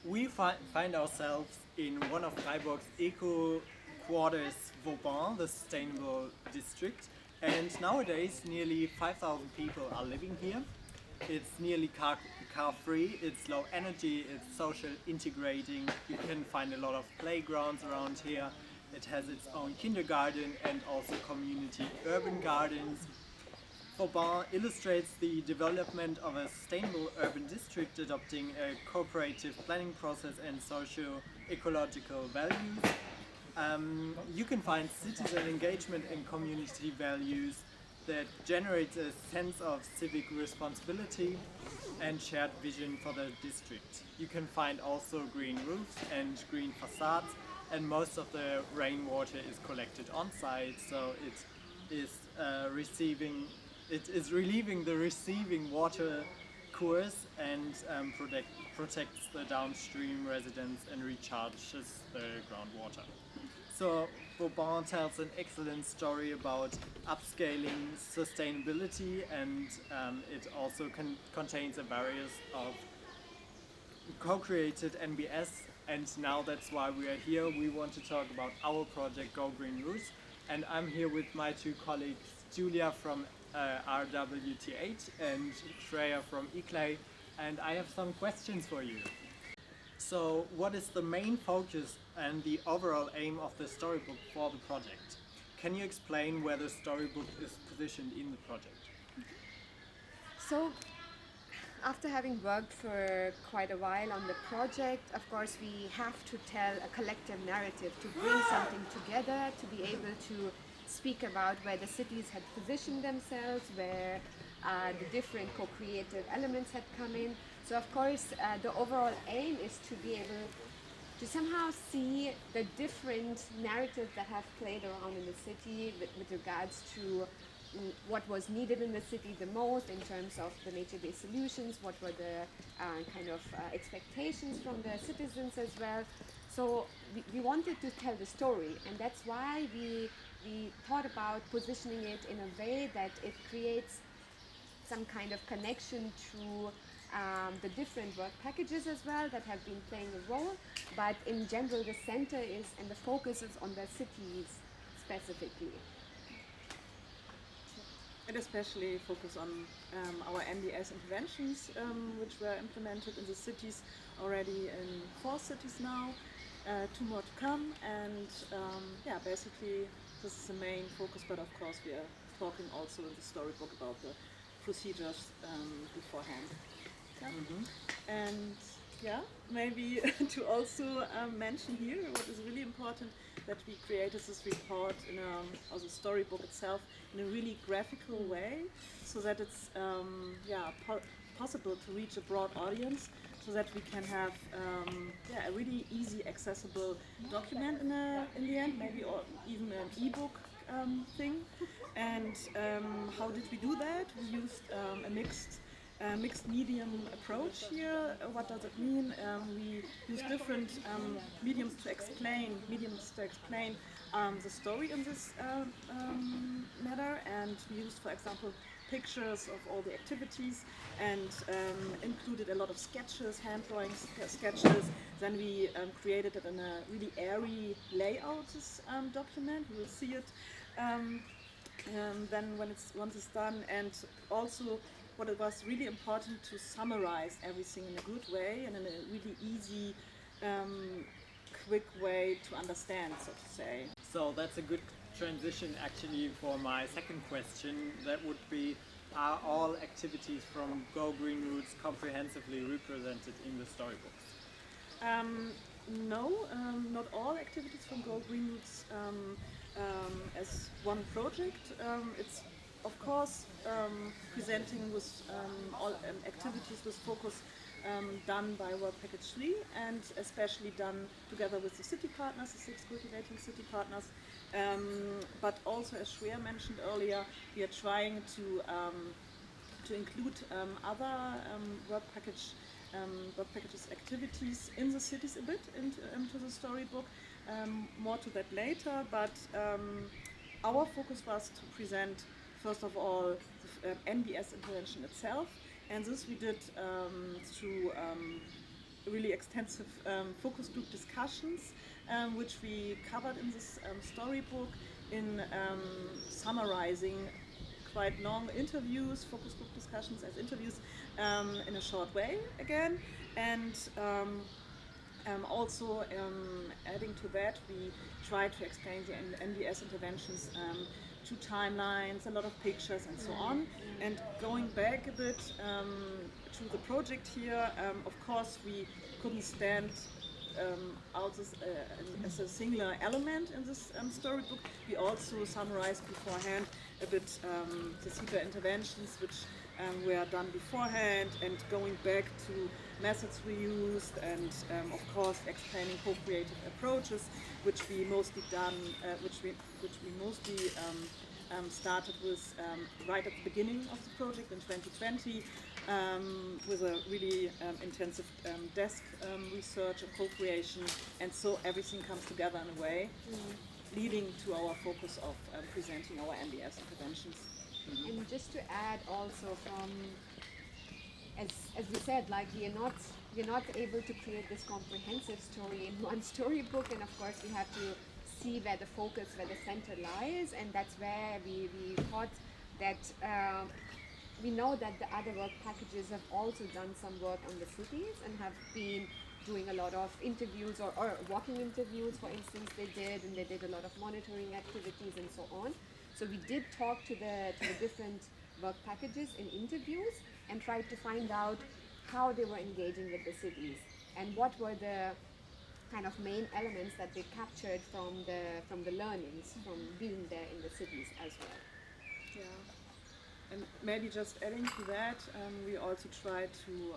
We find ourselves in one of Freiburg's eco quarters, Vauban, the sustainable district, and nowadays nearly 5,000 people are living here. It's nearly car-free, it's low energy, it's social integrating. You can find a lot of playgrounds around here. It has its own kindergarten and also community urban gardens. Vauban illustrates the development of a sustainable urban district adopting a cooperative planning process and socio-ecological values. You can find citizen engagement and community values that generates a sense of civic responsibility and shared vision for the district. You can find also green roofs and green facades, and most of the rainwater is collected on site, so it is relieving the receiving water course and protects the downstream residents and recharges the groundwater. So Vauban tells an excellent story about upscaling sustainability, and it also contains a various of co-created NbS, and now that's why we are here. We want to talk about our project GoGreenRoutes, and I'm here with my two colleagues, Julia from RWTH and Freya from ICLEI, and I have some questions for you. So what is the main focus and the overall aim of the storybook for the project? Can you explain where the storybook is positioned in the project? So, after having worked for quite a while on the project, of course we have to tell a collective narrative to bring something together, to be able to speak about where the cities had positioned themselves, where the different co-creative elements had come in. So of course the overall aim is to be able to somehow see the different narratives that have played around in the city with regards to what was needed in the city the most in terms of the nature-based solutions, what were the expectations from the citizens as well. So we wanted to tell the story, and that's why we thought about positioning it in a way that it creates some kind of connection to the different work packages as well that have been playing a role, but in general the center is and the focus is on the cities specifically. And especially focus on our NbS interventions, which were implemented in the cities already in 4 cities now, 2 more to come, and basically this is the main focus, but of course we are talking also in the storybook about the procedures beforehand. Yeah. Mm-hmm. And maybe to also mention here what is really important, that we created this report in or the storybook itself in a really graphical way, so that it's possible to reach a broad audience, so that we can have a really easy accessible document in the end, maybe or even an ebook thing. And how did we do that? We used a mixed medium approach here. What does it mean? We use different mediums to explain the story in this matter, and we used, for example, pictures of all the activities, and included a lot of sketches, hand drawing sketches. Then we created it in a really airy layout, this document. You will see it then once it's done. And also what it was really important to summarize everything in a good way and in a really easy, quick way to understand, so to say. So that's a good transition actually for my second question. That would be, are all activities from GoGreenRoutes comprehensively represented in the storybooks? No, not all activities from GoGreenRoutes as one project. It's of course presenting with all activities with focus done by Work Package 3, and especially done together with the city partners, the 6 cultivating city partners. But also, as Shreya mentioned earlier, we are trying to include other work packages activities in the cities a bit into the storybook. More to that later, but our focus was to present first of all the NbS intervention itself, and this we did through really extensive focus group discussions, which we covered in this storybook in summarizing quite long interviews, focus group discussions as interviews in a short way again. And also adding to that, we try to explain the NbS interventions to timelines, a lot of pictures and so on. And going back a bit to the project here, of course we couldn't stand out as a singular element in this storybook. We also summarized beforehand a bit the CEPA interventions which were done beforehand, and going back to methods we used, and of course explaining co-creative approaches which we mostly started with right at the beginning of the project in 2020 with a really intensive desk research and co-creation, and so everything comes together in a way leading to our focus of presenting our NbS interventions. And just to add also, from as we said, like we're not able to create this comprehensive story in one storybook, and of course we have to see where the focus, where the center lies, and that's where we thought that we know that the other work packages have also done some work on the cities and have been doing a lot of interviews or walking interviews, for instance, they did a lot of monitoring activities and so on. So we did talk to the different work packages in interviews and tried to find out how they were engaging with the cities and what were the kind of main elements that they captured from the learnings from being there in the cities as well. Yeah, and maybe just adding to that, we also try to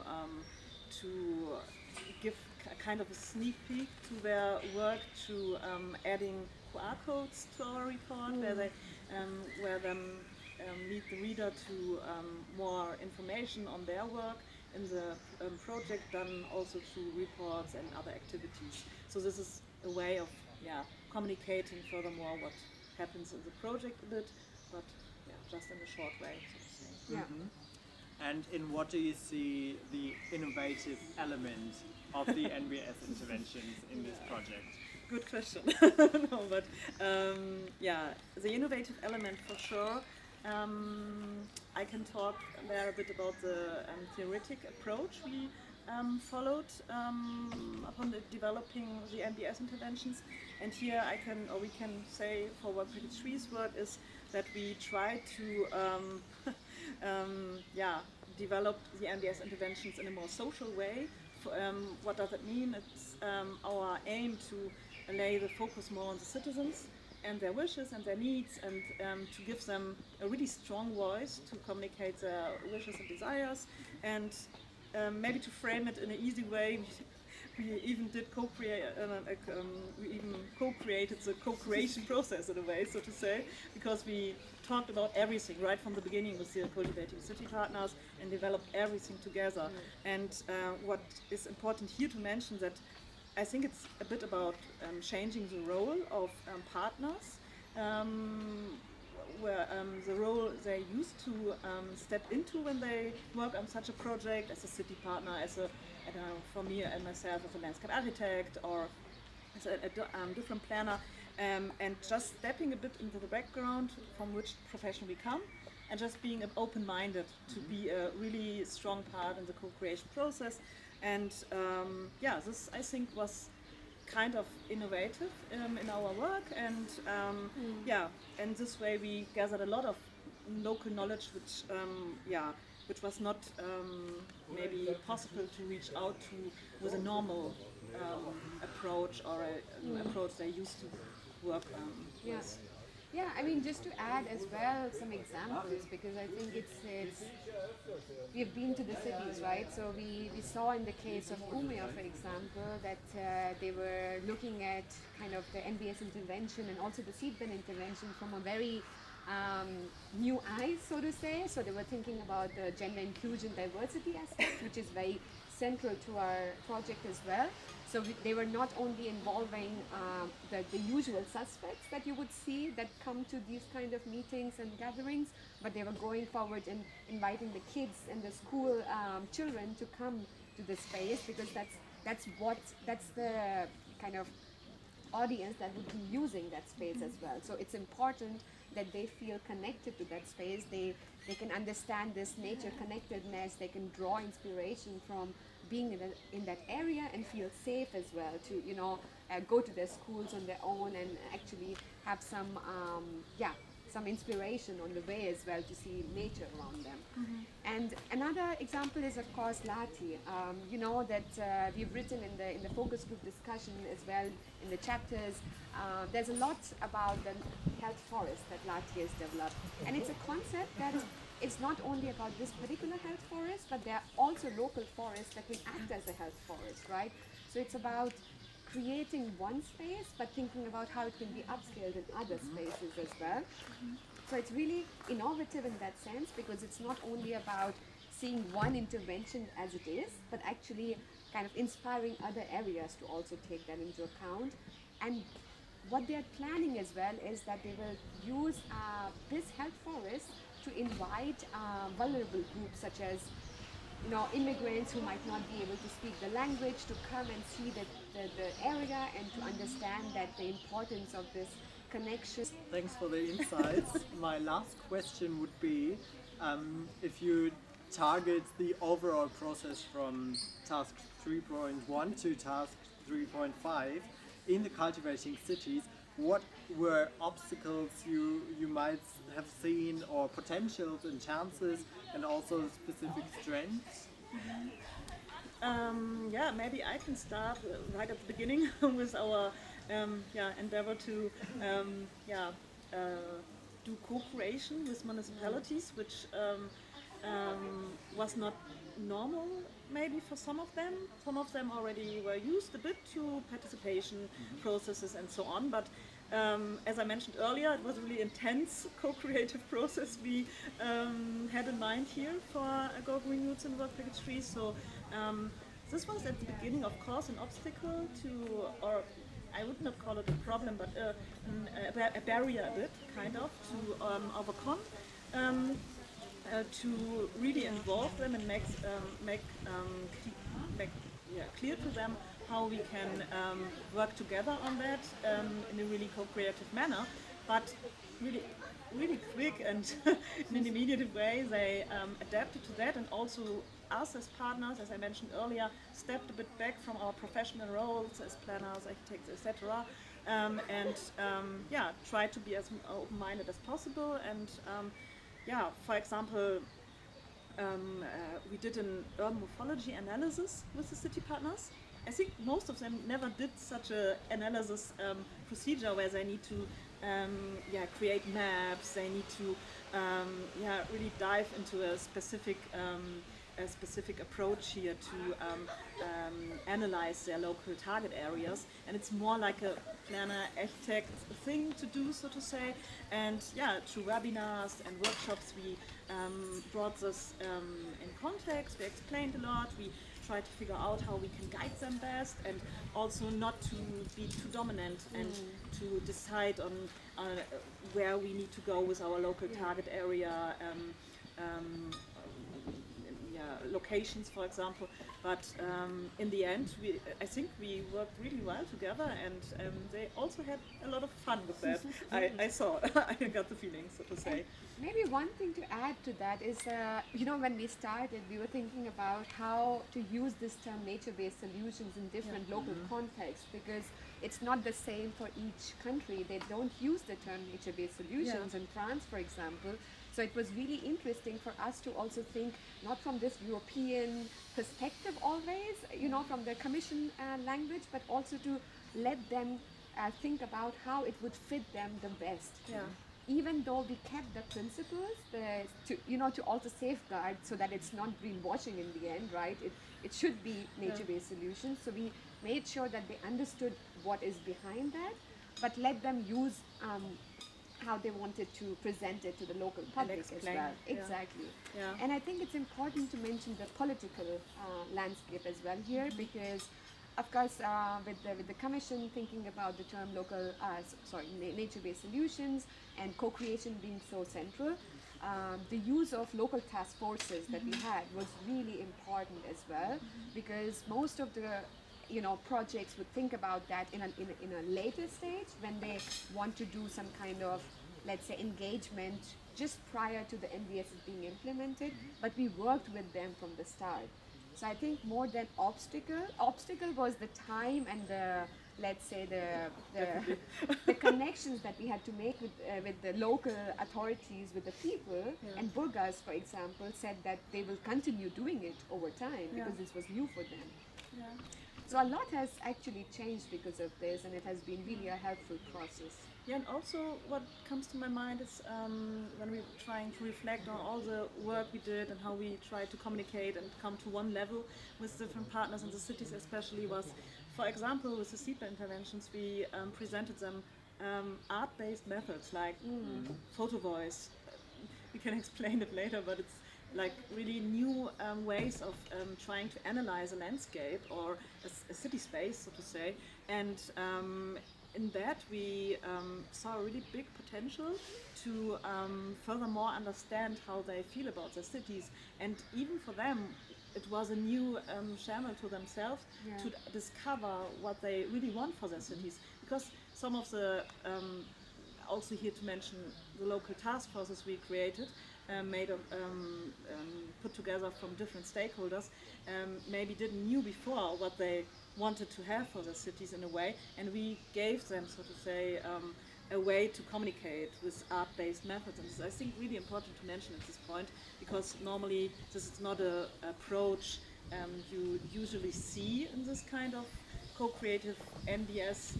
give a kind of a sneak peek to their work through adding QR codes to our report, where they lead the reader to more information on their work in the project, done also through reports and other activities. So this is a way of communicating furthermore what happens in the project a bit, but just in a short way, so to say. Yeah. And in what do you see the innovative element of the NbS interventions in this project? Good question. No, but the innovative element for sure. I can talk there a bit about the theoretic approach we followed upon developing the NbS interventions. And here we can say for Work Package 3's work is that we try to develop the NbS interventions in a more social way. What does it mean? It's our aim to lay the focus more on the citizens and their wishes and their needs, and to give them a really strong voice to communicate their wishes and desires, and maybe to frame it in an easy way. We even did co-created the co-creation process in a way, so to say, because we talked about everything right from the beginning with the cultivating city partners and developed everything together. And what is important here to mention that I think it's a bit about changing the role of partners, where the role they used to step into when they work on such a project as a city partner, as a, I don't know, for me and myself as a landscape architect or as a different planner, and just stepping a bit into the background from which profession we come, and just being open-minded to be a really strong part in the co-creation process. And this I think was kind of innovative in our work, and and this way we gathered a lot of local knowledge which was not maybe possible to reach out to with a normal approach or an approach they used to work with. Yeah, I mean, just to add as well some examples, because I think it's we've been to the cities, right? So we saw in the case of Umeå, for example, that they were looking at kind of the NbS intervention and also the seedbed intervention from a very new eyes, so to say. So they were thinking about the gender inclusion diversity aspect, which is very central to our project as well. So they were not only involving the usual suspects that you would see that come to these kind of meetings and gatherings, but they were going forward and inviting the kids and the school children to come to the space, because that's that's the kind of audience that would be using that space as well. So it's important that they feel connected to that space. They can understand this nature connectedness. They can draw inspiration from being in that area and feel safe as well to go to their schools on their own and actually have some inspiration on the way as well to see nature around them. And another example is of course Lati. That we've written in the focus group discussion as well in the chapters. There's a lot about the health forest that Lati has developed, and it's a concept that it's not only about this particular health forest, but there are also local forests that will act as a health forest, right? So it's about creating one space, but thinking about how it can be upscaled in other spaces as well. So it's really innovative in that sense, because it's not only about seeing one intervention as it is, but actually kind of inspiring other areas to also take that into account. And what they're planning as well is that they will use this health forest to invite vulnerable groups such as immigrants who might not be able to speak the language to come and see the area and to understand that the importance of this connection. Thanks for the insights. My last question would be, if you target the overall process from task 3.1 to task 3.5 in the cultivating cities, what were obstacles you might have seen, or potentials and chances, and also specific strengths? Maybe I can start right at the beginning with our endeavor to do co-creation with municipalities, which was not normal maybe for some of them. Some of them already were used a bit to participation processes and so on, but as I mentioned earlier, it was a really intense co-creative process we had in mind here for GoGreenRoutes and Work Package Trees. So this was at the beginning, of course, an obstacle to, or I would not call it a problem, but a barrier a bit, kind of, to overcome. To really involve them and make clear to them how we can work together on that in a really co-creative manner, but really quick and in an immediate way they adapted to that, and also us as partners, as I mentioned earlier, stepped a bit back from our professional roles as planners, architects, etc. Tried to be as open-minded as possible. And for example, we did an urban morphology analysis with the city partners. I think most of them never did such an analysis procedure where they need to create maps, they need to really dive into a specific approach here to analyze their local target areas, and it's more like a planner architect thing to do, so to say. And through webinars and workshops we brought this in context, we explained a lot, we tried to figure out how we can guide them best, and also not to be too dominant and to decide on where we need to go with our local target area locations, for example. But in the end, I think we worked really well together, and they also had a lot of fun with that. I saw, I got the feeling, so to say. Maybe one thing to add to that is, when we started, we were thinking about how to use this term nature-based solutions in different local contexts, because it's not the same for each country. They don't use the term nature-based solutions in France, for example. So it was really interesting for us to also think not from this European perspective always, from the Commission language, but also to let them think about how it would fit them the best. Yeah. Even though we kept the principles to also safeguard so that it's not greenwashing in the end, right? It should be nature-based solutions. So we made sure that they understood what is behind that, but let them use how they wanted to present it to the local public as well. Exactly. Yeah. And I think it's important to mention the political landscape as well here, because of course with the Commission thinking about the term nature-based solutions and co-creation being so central, the use of local task forces that we had was really important as well, because most of the projects would think about that in a later stage when they want to do some kind of, let's say, engagement just prior to the NbS being implemented, but we worked with them from the start. So I think more than obstacle was the time and the, let's say, the connections that we had to make with the local authorities, with the people. And Burgas, for example, said that they will continue doing it over time because this was new for them. So a lot has actually changed because of this, and it has been really a helpful process. Yeah, and also what comes to my mind is when we're trying to reflect on all the work we did and how we tried to communicate and come to one level with different partners in the cities, especially was, for example, with the SEPA interventions, we presented them art-based methods like photo voice. We can explain it later, but it's like really new ways of trying to analyze a landscape or a city space, so to say. And in that we saw a really big potential to furthermore understand how they feel about their cities. And even for them, it was a new channel to themselves to discover what they really want for their cities. Because some of the, also here to mention, the local task forces we created, put together from different stakeholders, maybe didn't knew before what they wanted to have for the cities in a way, and we gave them, so to say, a way to communicate with art-based methods. And this is, I think, really important to mention at this point, because normally this is not an approach you usually see in this kind of co-creative NbS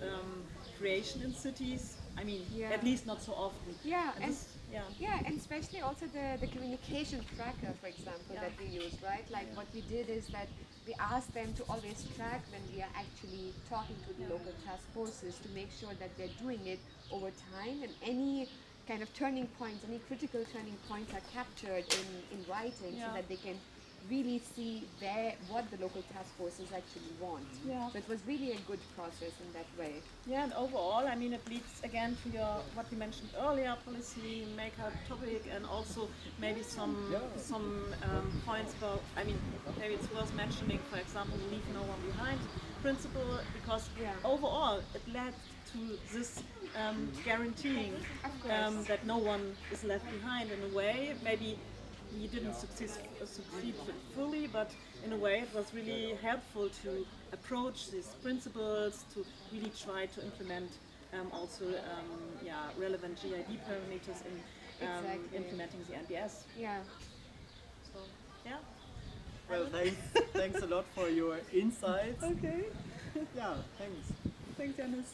creation in cities. I mean, at least not so often. And especially also the communication tracker, for example, that we use, right? Like what we did is that we asked them to always track when we are actually talking to the local task forces to make sure that they're doing it over time, and any kind of turning points, any critical turning points are captured in writing so that they can really see what the local task forces actually want. So it was really a good process in that way. Yeah, and overall, I mean, it leads again to what we mentioned earlier, policy maker topic, and also maybe some points about, I mean, maybe it's worth mentioning, for example, leave no one behind principle, because overall it led to this guaranteeing that no one is left behind in a way. Maybe we didn't succeed fully, but in a way it was really helpful to approach these principles, to really try to implement also relevant GID parameters in implementing the NbS. So, Well, thanks a lot for your insights. Okay. Yeah, thanks. Thanks, Janis.